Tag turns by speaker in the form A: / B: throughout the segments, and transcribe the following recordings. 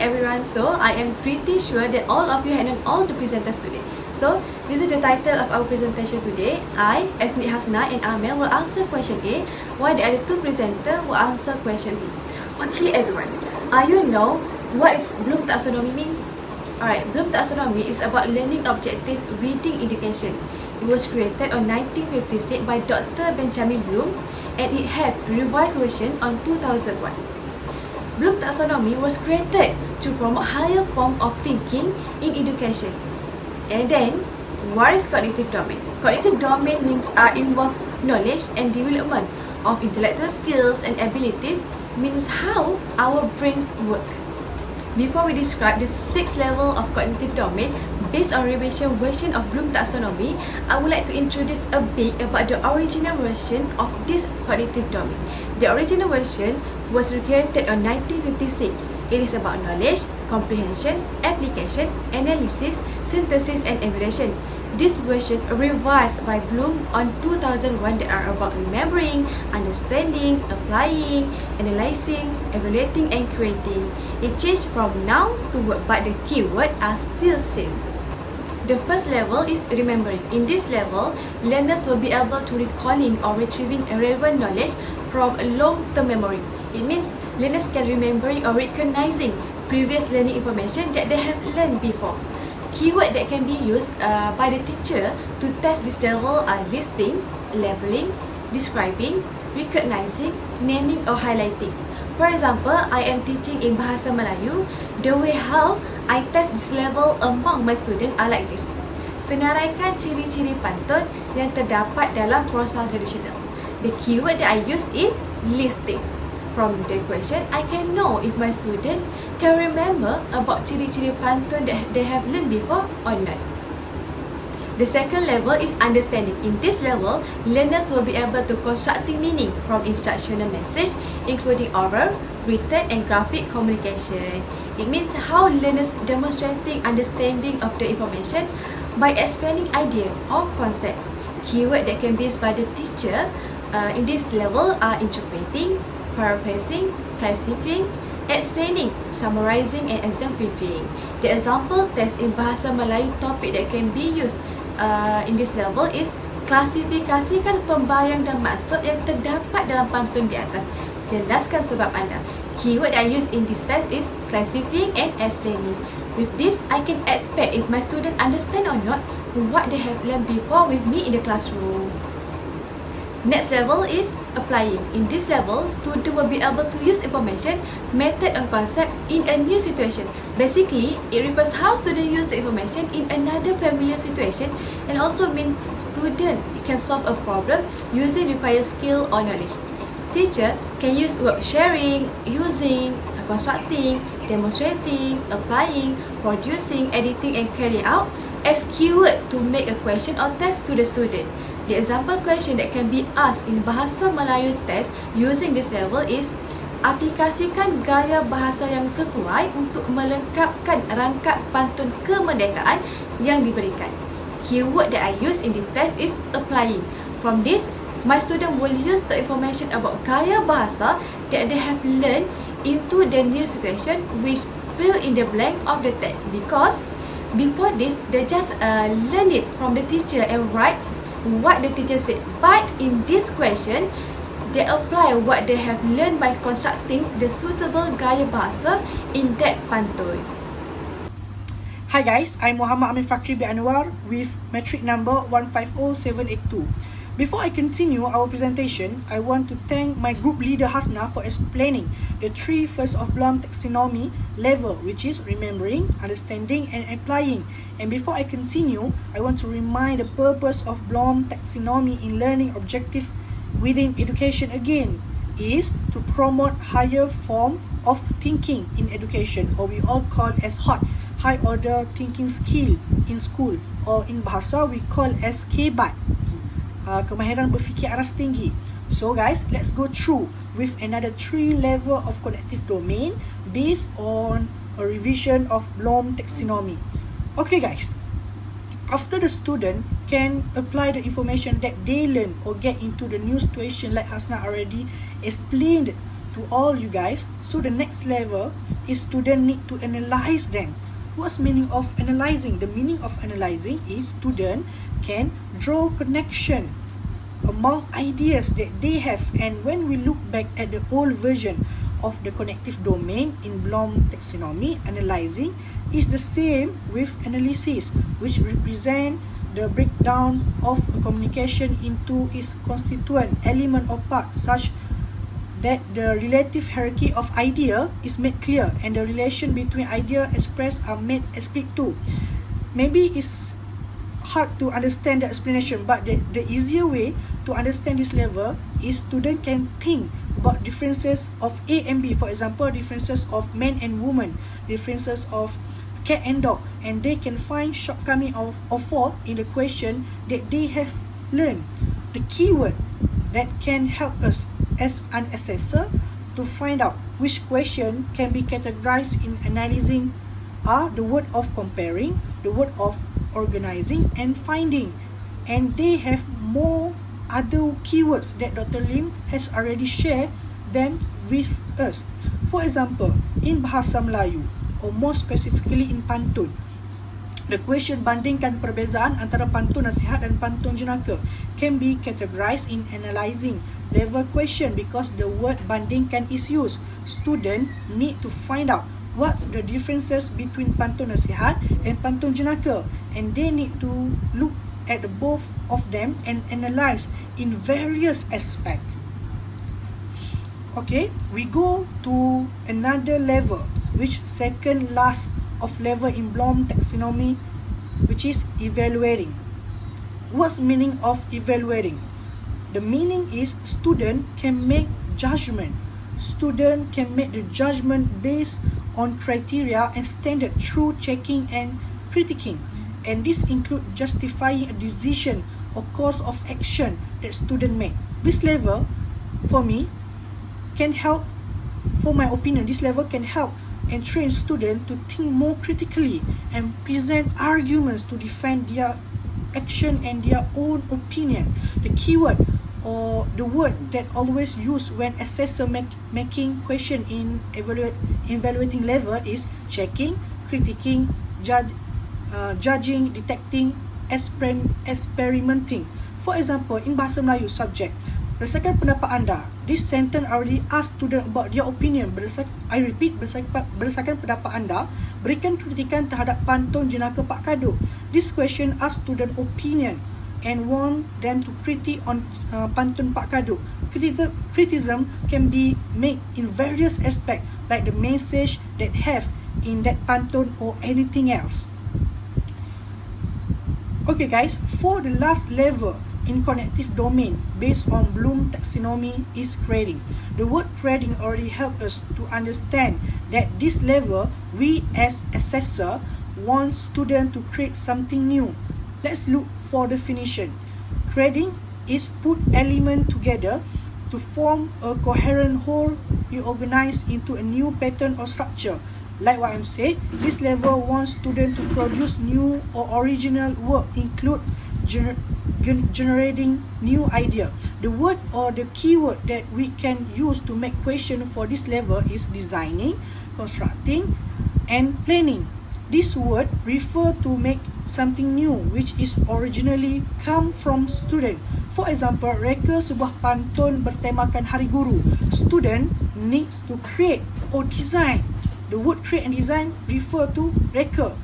A: everyone. So I am pretty sure that all of you had known all the presenters today. So this is the title of our presentation today. I, Esni Hasna and Amel will answer question A, while the other two presenters will answer question B. Okay everyone, you know what is Bloom taxonomy means? Alright, Bloom taxonomy is about learning objective reading education. It was created on 1956 by Dr. Benjamin Bloom and it had revised version on 2001. Bloom taxonomy was created to promote higher form of thinking in education. And then, what is cognitive domain? Cognitive domain means involve knowledge and development of intellectual skills and abilities, means how our brains work. Before we describe the 6th level of cognitive domain based on revision version of Bloom taxonomy, I would like to introduce a bit about the original version of this cognitive domain. The original version was created on 1956. It is about knowledge, comprehension, application, analysis, synthesis, and evaluation. This version revised by Bloom on 2001 that are about remembering, understanding, applying, analyzing, evaluating, and creating. It changed from nouns to words, but the keyword are still same. The first level is remembering. In this level, learners will be able to recalling or retrieving relevant knowledge from a long-term memory. It means learners can remembering or recognizing previous learning information that they have learned before. Keywords that can be used by the teacher to test this level are listing, labeling, describing, recognizing, naming or highlighting. For example, I am teaching in Bahasa Melayu. The way how I test this level among my students are like this. Senaraikan ciri-ciri pantun yang terdapat dalam prosa tradisional. The keyword that I use is listing. From the question, I can know if my student can remember about ciri-ciri pantun that they have learned before or not. The second level is understanding. In this level, learners will be able to constructing meaning from instructional message, including oral, written, and graphic communication. It means how learners demonstrating understanding of the information by explaining idea or concept. Keyword that can be used by the teacher in this level are interpreting, paraphrasing, classifying, explaining, summarizing, and exemplifying. The example test in Bahasa Melayu topic that can be used in this level is klasifikasikan pembayang dan maksud yang terdapat dalam pantun di atas. Jelaskan sebab anda. Keyword I use in this test is classifying and explaining. With this, I can expect if my student understand or not what they have learned before with me in the classroom. Next level is applying. In this level, student will be able to use information, method and concept in a new situation. Basically, it refers how student use the information in another familiar situation and also mean student can solve a problem using required skill or knowledge. Teacher can use word sharing, using, constructing, demonstrating, applying, producing, editing, and carry out as keyword to make a question or test to the student. The example question that can be asked in Bahasa Melayu test using this level is aplikasikan gaya bahasa yang sesuai untuk melengkapkan rangkap pantun kemerdekaan yang diberikan. Keyword that I use in this test is applying. From this, my student will use the information about gaya bahasa that they have learned into the new situation which fill in the blank of the text, because before this they just learn it from the teacher and write what the teacher said. But in this question, they apply what they have learned by constructing the suitable gaya bahasa in that pantun.
B: Hi guys, I'm Muhammad Amin Fakri bin Anwar with metric number 150782. Before I continue our presentation, I want to thank my group leader Hasna for explaining the 3 first of Bloom taxonomy level, which is remembering, understanding, and applying. And before I continue, I want to remind the purpose of Bloom taxonomy in learning objective within education again is to promote higher form of thinking in education, or we all call as HOT, high order thinking skill in school, or in Bahasa we call as KBAT. Kemahiran berfikir aras tinggi. So guys, let's go through with another 3 level of cognitive domain based on a revision of Bloom taxonomy. Okay guys, after the student can apply the information that they learn or get into the new situation like Hasna already explained to all you guys. So the next level is student need to analyze them. What's meaning of analyzing? The meaning of analyzing is student can draw connection among ideas that they have, and when we look back at the old version of the connective domain in Bloom taxonomy, analyzing is the same with analysis, which represent the breakdown of a communication into its constituent element or parts, such that the relative hierarchy of idea is made clear and the relation between idea expressed are made explicito. Maybe it's hard to understand the explanation, but the easier way to understand this level is student can think about differences of A and B. For example, differences of man and woman, differences of cat and dog, and they can find shortcoming of fault in the question that they have learned. The keyword that can help us as an assessor to find out which question can be categorized in analyzing are the word of comparing, the word of organizing, and finding. And they have more other keywords that Dr. Lim has already shared them with us. For example, in Bahasa Melayu, or more specifically in pantun, the question bandingkan perbezaan antara pantun nasihat dan pantun jenaka can be categorized in analyzing level question because the word bandingkan is used. Student need to find out what's the differences between pantun nasihat and pantun jenaka, and they need to look at both of them and analyze in various aspects. Okay, we go to another level, which second last of level in Bloom taxonomy, which is evaluating. What's meaning of evaluating? The meaning is student can make judgment. Student can make the judgment based on criteria and standard through checking and critiquing. And this include justifying a decision or course of action that student make. This level, for me, can help, for my opinion, this level can help and train students to think more critically and present arguments to defend their action and their own opinion. The keyword or the word that always used when assessor making question in evaluating level is checking, critiquing, judging, detecting, experimenting. For example, in Bahasa Melayu subject, berdasarkan pendapat anda, this sentence already ask student about their opinion. Berdasarkan pendapat anda, berikan kritikan terhadap pantun jenaka Pak Kado. This question ask student opinion and want them to critique on pantun Pak Kado. Criticism can be made in various aspects, like the message that have in that pantun or anything else. Okay guys, for the last level in connective domain based on Bloom taxonomy is creating. The word creating already helped us to understand that this level, we as assessor want student to create something new. Let's look for definition. Creating is put element together to form a coherent whole reorganized into a new pattern or structure. Like what I'm saying, this level wants student to produce new or original work, includes generating new idea. The word or the keyword that we can use to make question for this level is designing, constructing, and planning. This word refer to make something new which is originally come from student. For example, reka sebuah pantun bertemakan Hari Guru. Student needs to create or design. The word create and design refer to reka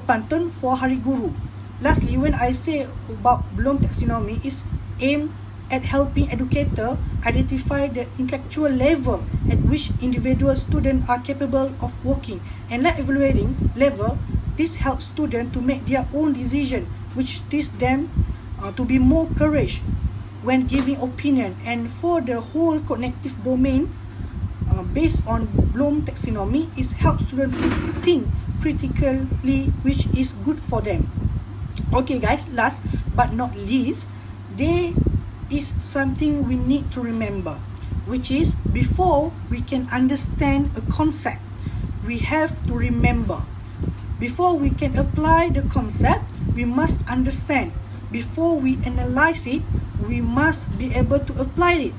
B: pantun for Hari Guru. Lastly, when I say about Bloom taxonomy is aimed at helping educator identify the intellectual level at which individual students are capable of working, and like evaluating level, this helps students to make their own decision, which teach them to be more courage when giving opinion. And for the whole connective domain based on Bloom taxonomy is help students to think critically, which is good for them. Okay guys, last but not least, there is something we need to remember, which is before we can understand a concept, we have to remember. Before we can apply the concept, we must understand. Before we analyze it, we must be able to apply it.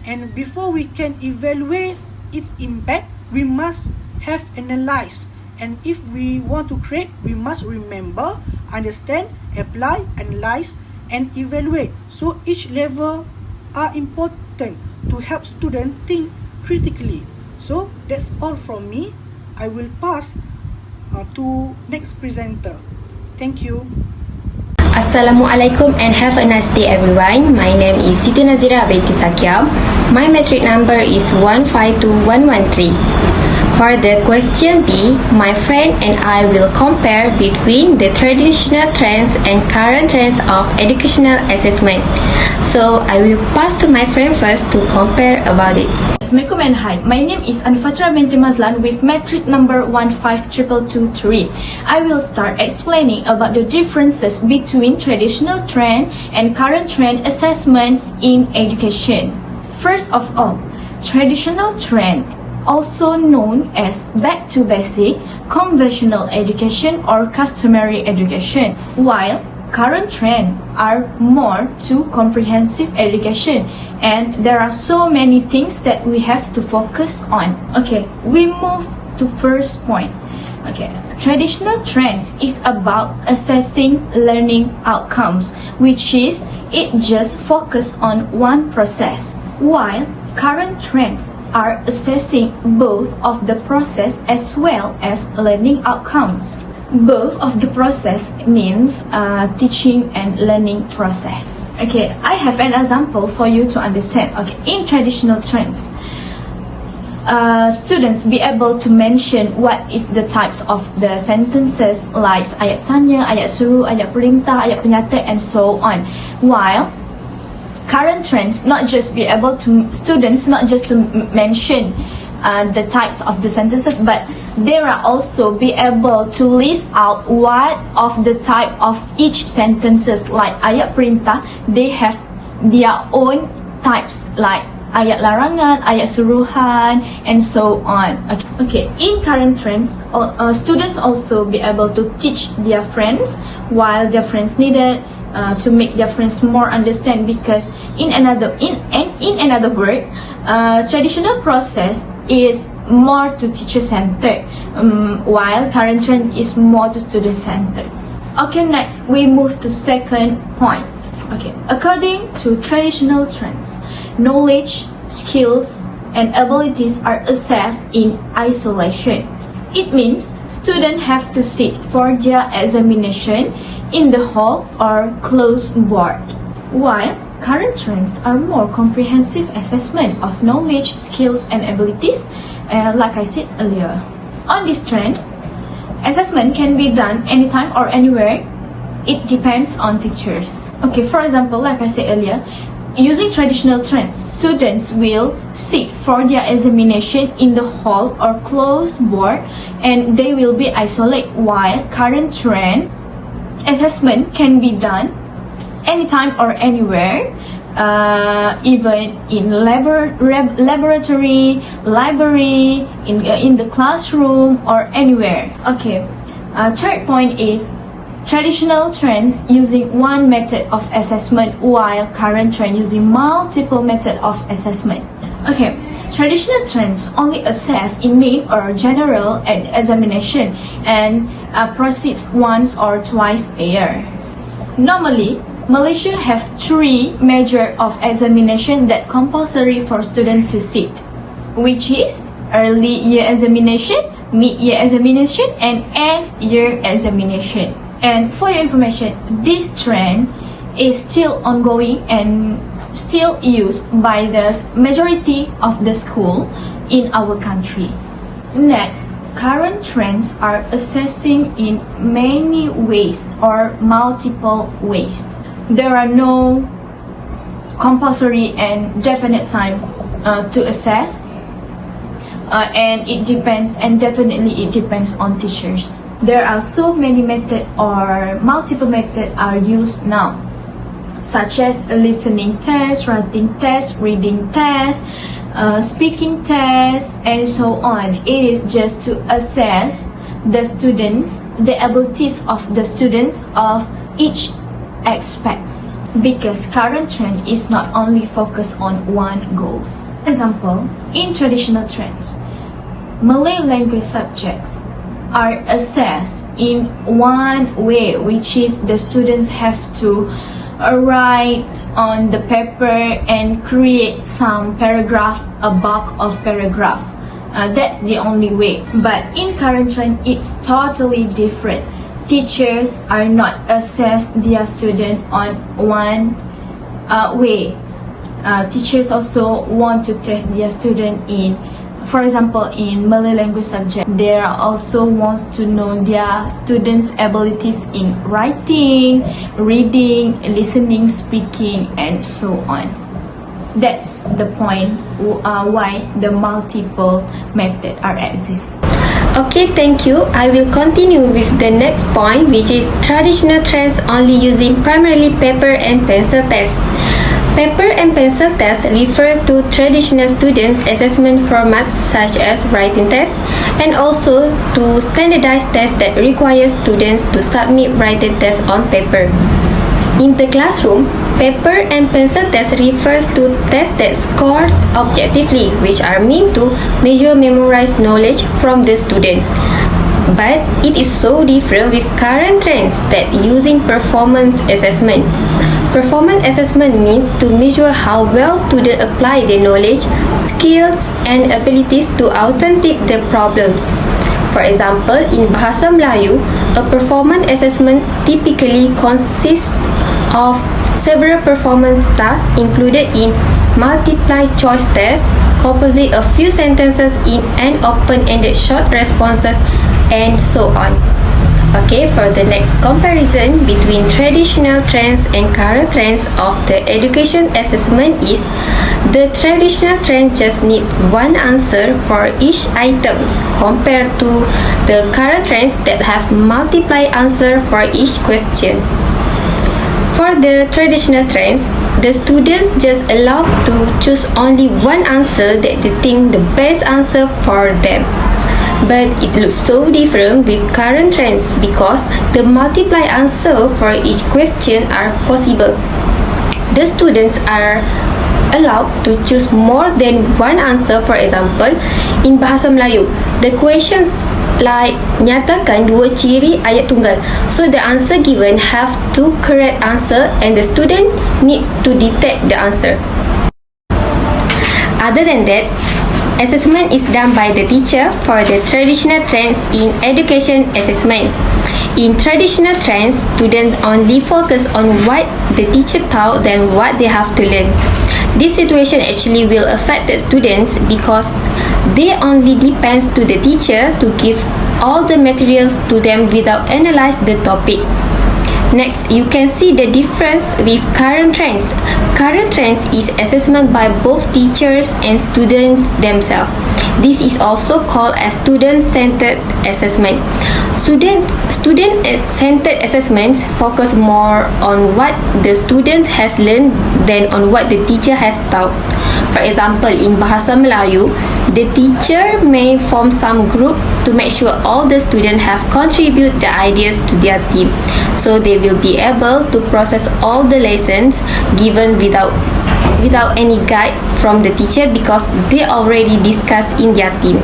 B: And before we can evaluate its impact, we must have analyzed. And if we want to create, we must remember, understand, apply, analyze, and evaluate. So each level are important to help students think critically. So that's all from me. I will pass to next presenter. Thank you.
C: Assalamualaikum and have a nice day everyone. My name is Siti Nazira Abedi Sakiam. My metric number is 152113. For the question B, my friend and I will compare between the traditional trends and current trends of educational assessment. So I will pass to my friend first to compare about it.
D: Assalamualaikum and hi, my name is Anfatra binti Mazlan with metric number 152223. I will start explaining about the differences between traditional trend and current trend assessment in education. First of all, traditional trend, also known as back to basic, conventional education or customary education, while current trend are more to comprehensive education, and there are so many things that we have to focus on. Okay, we move to first point. Okay, traditional trends is about assessing learning outcomes, which is it just focus on one process, while current trends are assessing both of the process as well as learning outcomes. Both of the process means teaching and learning process. Okay, I have an example for you to understand. Okay, in traditional trends, students be able to mention what is the types of the sentences like ayat tanya, ayat suruh, ayat perintah, ayat penyata, and so on. While current trends students not just to mention the types of the sentences, but they are also be able to list out what of the type of each sentences. Like ayat perintah, they have their own types like ayat larangan, ayat suruhan, and so on. Okay. In current trends, students also be able to teach their friends, while their friends needed to make their friends more understand, because in another word, traditional process is more to teacher centered, while current trend is more to student centered. Okay, next we move to second point. Okay, according to traditional trends, knowledge, skills, and abilities are assessed in isolation. It means students have to sit for their examination in the hall or closed board, while current trends are more comprehensive assessment of knowledge, skills, and abilities, like I said earlier. On this trend, assessment can be done anytime or anywhere. It depends on teachers. Okay, for example, like I said earlier, using traditional trends, students will sit for their examination in the hall or closed board, and they will be isolated, while current trend assessment can be done anytime or anywhere, even in laboratory, library, in the classroom, or anywhere. Okay, third point is traditional trends using one method of assessment, while current trend using multiple method of assessment. Okay, traditional trends only assess in main or general examination and proceeds once or twice a year. Normally, Malaysia have three major of examination that compulsory for students to sit, which is early year examination, mid-year examination, and end-year examination. And for your information, this trend is still ongoing and still used by the majority of the school in our country. Next, current trends are assessing in many ways or multiple ways. There are no compulsory and definite time to assess, and it depends, and definitely it depends on teachers. There are so many methods or multiple methods are used now, such as a listening test, writing test, reading test, speaking test, and so on. It is just to assess the students, the abilities of the students of each aspects. because current trend is not only focused on one goal. For example, in traditional trends, Malay language subjects are assessed in one way, which is the students have to write on the paper and create some paragraph, a bulk of paragraph. That's the only way. But in current trend, it's totally different. Teachers are not assess their student on one way. Teachers also want to test their student in, for example, in Malay language subject, they also wants to know their students' abilities in writing, reading, listening, speaking, and so on. That's the point why the multiple method are exist.
C: Okay, thank you. I will continue with the next point, which is traditional trends only using primarily paper and pencil tests. Paper and pencil tests refer to traditional students' assessment formats such as writing tests and also to standardized tests that require students to submit writing tests on paper. In the classroom, paper and pencil tests refers to tests that score objectively, which are meant to measure memorized knowledge from the student. But it is so different with current trends that using performance assessment. Performance assessment means to measure how well students apply their knowledge, skills, and abilities to authentic the problems. For example, in Bahasa Melayu, a performance assessment typically consists of several performance tasks included in multiple choice test, composite a few sentences in an open-ended short responses, and so on. Okay, for the next comparison between traditional trends and current trends of the education assessment is the traditional trend just need one answer for each items compared to the current trends that have multiple answer for each question. For the traditional trends, the students just allowed to choose only one answer that they think the best answer for them. But it looks so different with current trends because the multiple answer for each question are possible. The students are allowed to choose more than one answer. For example, in Bahasa Melayu, the questions like nyatakan dua ciri ayat tunggal. So the answer given have two correct answer and the student needs to detect the answer. Other than that, assessment is done by the teacher for the traditional trends in education assessment. In traditional trends, students only focus on what the teacher taught than what they have to learn. This situation actually will affect the students because they only depend to the teacher to give all the materials to them without analyze the topic. Next, you can see the difference with current trends. Current trends is assessment by both teachers and students themselves. This is also called as student-centered assessment. Student-centered assessments focus more on what the student has learned than on what the teacher has taught. For example, in Bahasa Melayu, the teacher may form some group to make sure all the students have contribute the ideas to their team. So they will be able to process all the lessons given without any guide from the teacher because they already discussed in their team.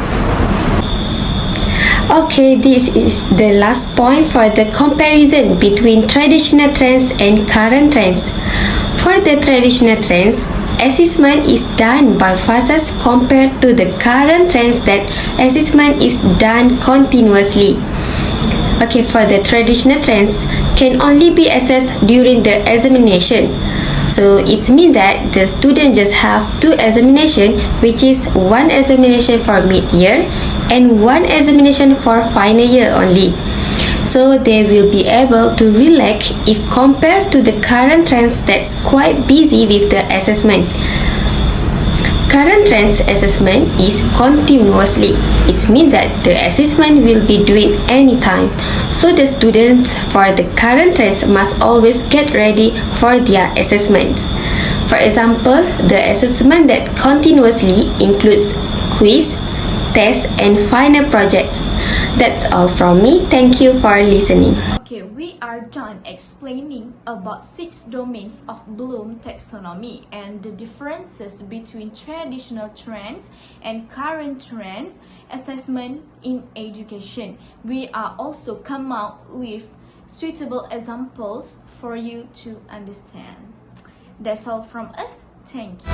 C: Okay, this is the last point for the comparison between traditional trends and current trends. For the traditional trends, assessment is done by phases compared to the current trends that assessment is done continuously. Okay, for the traditional trends, can only be assessed during the examination. So it means that the student just have two examination, which is one examination for mid-year and one examination for final year only. So they will be able to relax if compared to the current trends that's quite busy with the assessment. Current trends assessment is continuously. It means that the assessment will be doing anytime. So the students for the current trends must always get ready for their assessments. For example, the assessment that continuously includes quiz, tests, and final projects. That's all from me. Thank you for listening.
D: Okay, we are done explaining about 6 domains of Bloom taxonomy and the differences between traditional trends and current trends assessment in education. We are also come out with suitable examples for you to understand. That's all from us. Thank you.